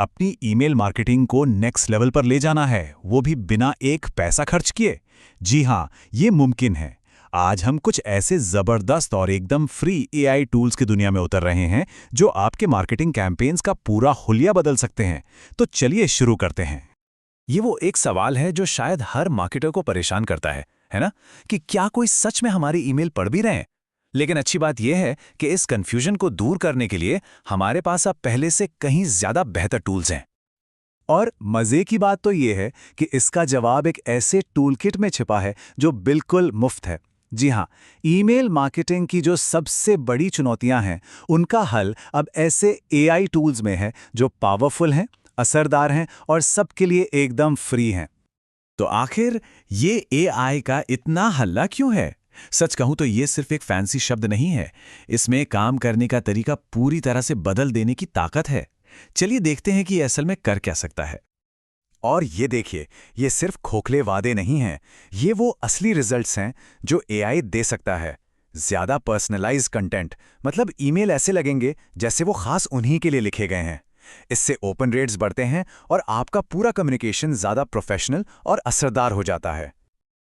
अपनी email marketing को next level पर ले जाना है, वो भी बिना एक पैसा खर्च किए? जी हाँ, ये मुमकिन है। आज हम कुछ ऐसे जबरदस्त और एकदम फ्री एआई टूल्स की दुनिया में उतर रहे हैं जो आपके मार्केटिंग कैंपेन्स का पूरा हुलिया बदल सकते हैं। तो चलिए शुरू करते हैं। ये वो एक सवाल है जो शायद हर मार्केटर को परेशान करता है ना? कि क्या कोई सच में हमारी ईमेल पढ़ भी रहे हैं? लेकिन अच्छी बात यह है कि इस कंफ्यूजन को दूर करने के लिए हमारे पास अब पहले से कहीं ज्यादा बेहतर टूल्स हैं। और मजे की बात तो ये है कि इसका जवाब एक ऐसे टूलकिट में छिपा है जो बिल्कुल मुफ्त है। जी हाँ, ईमेल मार्केटिंग की जो सबसे बड़ी चुनौतियां हैं, उनका हल अब ऐसे एआई टूल्स में है जो पावरफुल हैं, असरदार हैं और सबके लिए एकदम फ्री हैं। तो आखिर ये एआई का इतना हल्ला क्यों है? सच कहूं तो ये सिर्फ एक फैंसी शब्द नहीं है। इसमें काम करने का तरीका पूरी तरह से बदल देने की ताकत है। चलिए देखते हैं कि ये असल में कर क्या सकता है। और ये देखिए, ये सिर्फ खोखले वादे नहीं हैं, ये वो असली रिजल्ट्स हैं जो एआई दे सकता है। ज्यादा पर्सनलाइज्ड कंटेंट, मतलब ईमेल ऐसे लगेंगे जैसे वो खास उन्हीं के लिए लिखे गए हैं। इससे ओपन रेट्स बढ़ते हैं और आपका पूरा कम्युनिकेशन ज्यादा प्रोफेशनल और असरदार हो जाता है।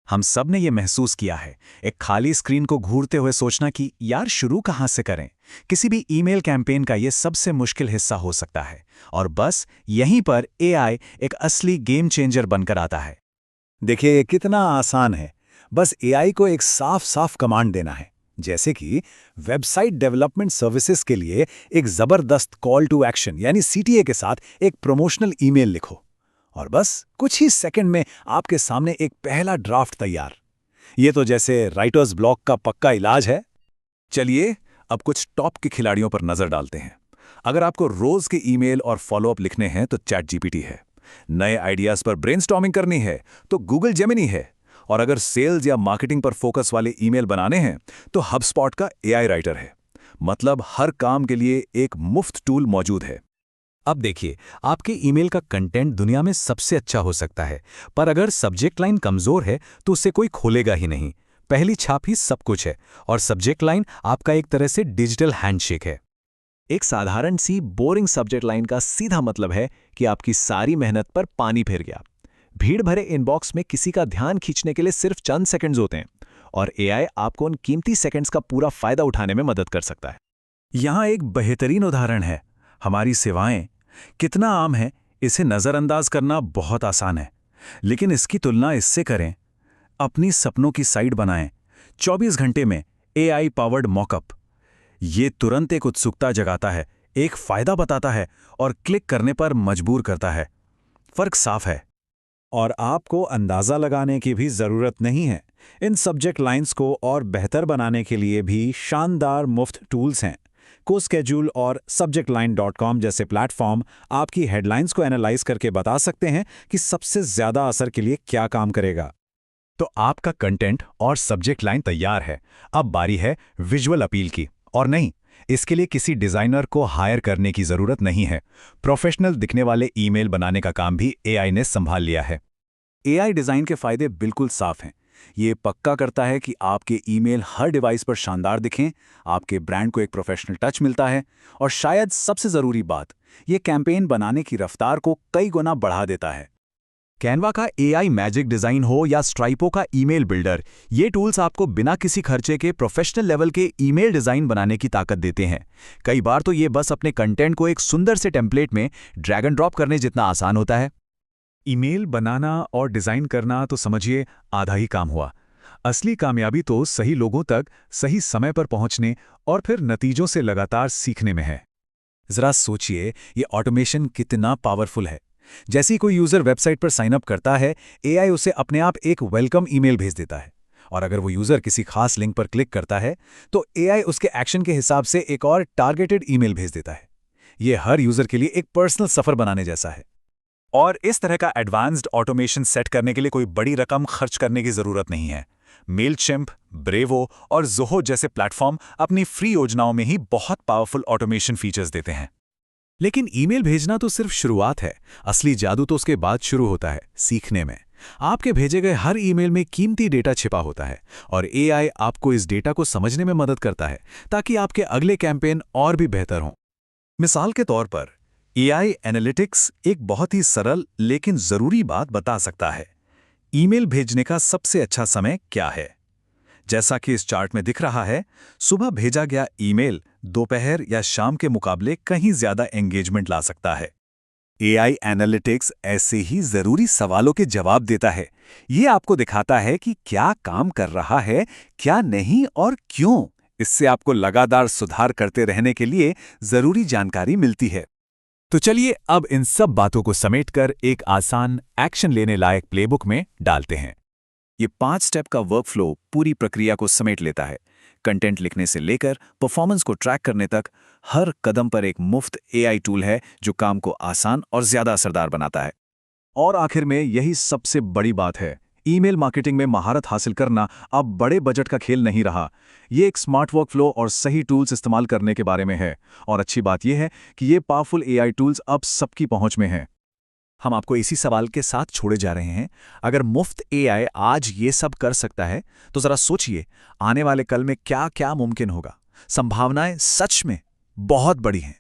हम सब ने ये महसूस किया है, एक खाली स्क्रीन को घूरते हुए सोचना कि यार शुरू कहाँ से करें। किसी भी ईमेल कैंपेन का ये सबसे मुश्किल हिस्सा हो सकता है, और बस यहीं पर एआई एक असली गेम चेंजर बनकर आता है। देखिए ये कितना आसान है। बस एआई को एक साफ साफ कमांड देना है, जैसे कि वेबसाइट डेवलपमेंट सर्विसेज के लिए एक जबरदस्त कॉल टू एक्शन यानी सीटीए के साथ एक प्रमोशनल ईमेल लिखो, और बस कुछ ही सेकंड में आपके सामने एक पहला ड्राफ्ट तैयार। ये तो जैसे राइटर्स ब्लॉक का पक्का इलाज है। चलिए अब कुछ टॉप के खिलाड़ियों पर नजर डालते हैं। अगर आपको रोज के ईमेल और फॉलोअप लिखने हैं तो चैट जीपीटी है। नए आइडियाज पर ब्रेनस्टॉर्मिंग करनी है तो गूगल जेमिनी है। और अगर सेल्स या मार्केटिंग पर फोकस वाले ईमेल बनाने हैं तो हबस्पॉट का एआई राइटर है। मतलब हर काम के लिए एक मुफ्त टूल मौजूद है। अब देखिए, आपके ईमेल का कंटेंट दुनिया में सबसे अच्छा हो सकता है, पर अगर सब्जेक्ट लाइन कमजोर है तो उसे कोई खोलेगा ही नहीं। पहली छाप ही सब कुछ है, और सब्जेक्ट लाइन आपका एक तरह से डिजिटल हैंडशेक है। एक साधारण सी बोरिंग सब्जेक्ट लाइन का सीधा मतलब है कि आपकी सारी मेहनत पर पानी फिर गया। भीड़ भरे इनबॉक्स में किसी का ध्यान खींचने के लिए सिर्फ चंद सेकंड्स होते हैं, और एआई आपको उन कीमती सेकंड्स का पूरा फायदा उठाने में मदद कर सकता है। यहां एक बेहतरीन उदाहरण है, हमारी सेवाएं। कितना आम है, इसे नजरअंदाज करना बहुत आसान है, लेकिन इसकी तुलना इससे करें। अपनी सपनों की साइट बनाएं, 24 घंटे में एआई पावर्ड मॉकअप। ये तुरंत एक उत्सुकता जगाता है, एक फायदा बताता है और क्लिक करने पर मजबूर करता है। फर्क साफ है। और आपको अंदाजा लगाने की भी जरूरत नहीं है। इन सब्जेक्ट लाइंस को और बेहतर बनाने के लिए भी शानदार मुफ्त टूल्स हैं। कोस्केड्यूल और subjectline.com जैसे प्लेटफॉर्म आपकी हेडलाइंस को एनालाइज करके बता सकते हैं कि सबसे ज्यादा असर के लिए क्या काम करेगा। तो आपका कंटेंट और सब्जेक्ट लाइन तैयार है। अब बारी है विजुअल अपील की। और नहीं, इसके लिए किसी डिजाइनर को हायर करने की जरूरत नहीं है। प्रोफेशनल दिखने वाले ईमेल बनाने का काम भी एआई ने संभाल लिया है। एआई डिजाइन के फायदे बिल्कुल साफ हैं। ये पक्का करता है कि आपके ईमेल हर डिवाइस पर शानदार दिखें, आपके ब्रांड को एक प्रोफेशनल टच मिलता है, और शायद सबसे जरूरी बात, ये कैंपेन बनाने की रफ्तार को कई गुना बढ़ा देता है। कैनवा का एआई मैजिक डिजाइन हो या स्ट्राइपो का ईमेल बिल्डर, ये टूल्स आपको बिना किसी खर्चे के प्रोफेशनल लेवल के ईमेल डिजाइन बनाने की ताकत देते हैं। कई बार तो ये बस अपने कंटेंट को एक सुंदर से टेम्पलेट में ड्रैग एंड ड्रॉप करने जितना आसान होता है। ईमेल बनाना और डिजाइन करना तो समझिए आधा ही काम हुआ। असली कामयाबी तो सही लोगों तक सही समय पर पहुंचने और फिर नतीजों से लगातार सीखने में है। जरा सोचिए, ये ऑटोमेशन कितना पावरफुल है। जैसे ही कोई यूजर वेबसाइट पर साइन अप करता है, एआई उसे अपने आप एक वेलकम ईमेल भेज देता है। और अगर वो यूजर किसी खास लिंक पर क्लिक करता है तो एआई उसके एक्शन के हिसाब से एक और टारगेटेड ईमेल भेज देता है। ये हर यूजर के लिए एक पर्सनल सफर बनाने जैसा है। और इस तरह का एडवांस्ड ऑटोमेशन सेट करने के लिए कोई बड़ी रकम खर्च करने की जरूरत नहीं है। मेलचिम्प, ब्रेवो और ज़ोहो जैसे प्लेटफॉर्म अपनी फ्री योजनाओं में ही बहुत पावरफुल ऑटोमेशन फीचर्स देते हैं। लेकिन ईमेल भेजना तो सिर्फ शुरुआत है। असली जादू तो उसके बाद शुरू होता है, सीखने में। आपके भेजे गए हर ईमेल में कीमती डेटा छिपा होता है, और एआई आपको इस डेटा को समझने में मदद करता है ताकि आपके अगले कैंपेन और भी बेहतर हों। मिसाल के तौर पर, एआई एनालिटिक्स एक बहुत ही सरल लेकिन जरूरी बात बता सकता है। ईमेल भेजने का सबसे अच्छा समय क्या है? जैसा कि इस चार्ट में दिख रहा है, सुबह भेजा गया ईमेल दोपहर या शाम के मुकाबले कहीं ज्यादा एंगेजमेंट ला सकता है। एआई एनालिटिक्स ऐसे ही जरूरी सवालों के जवाब देता है। ये आपको दिखाता है कि क्या काम कर रहा है, क्या नहीं और क्यों। इससे आपको लगातार सुधार करते रहने के लिए जरूरी जानकारी मिलती है। तो चलिए अब इन सब बातों को समेटकर एक आसान एक्शन लेने लायक प्लेबुक में डालते हैं। ये 5 स्टेप का वर्कफ्लो पूरी प्रक्रिया को समेट लेता है। कंटेंट लिखने से लेकर परफॉर्मेंस को ट्रैक करने तक हर कदम पर एक मुफ्त एआई टूल है जो काम को आसान और ज्यादा असरदार बनाता है। और आखिर में यही सबसे बड़ी बात है, ईमेल मार्केटिंग में महारत हासिल करना अब बड़े बजट का खेल नहीं रहा। ये एक स्मार्ट वर्कफ्लो और सही टूल्स इस्तेमाल करने के बारे में है। और अच्छी बात यह है कि ये पावरफुल एआई टूल्स अब सबकी पहुंच में हैं। हम आपको इसी सवाल के साथ छोड़े जा रहे हैं। अगर मुफ्त एआई आज ये सब कर सकता है तो जरा सोचिए आने वाले कल में क्या क्या मुमकिन होगा। संभावनाएं सच में बहुत बड़ी हैं।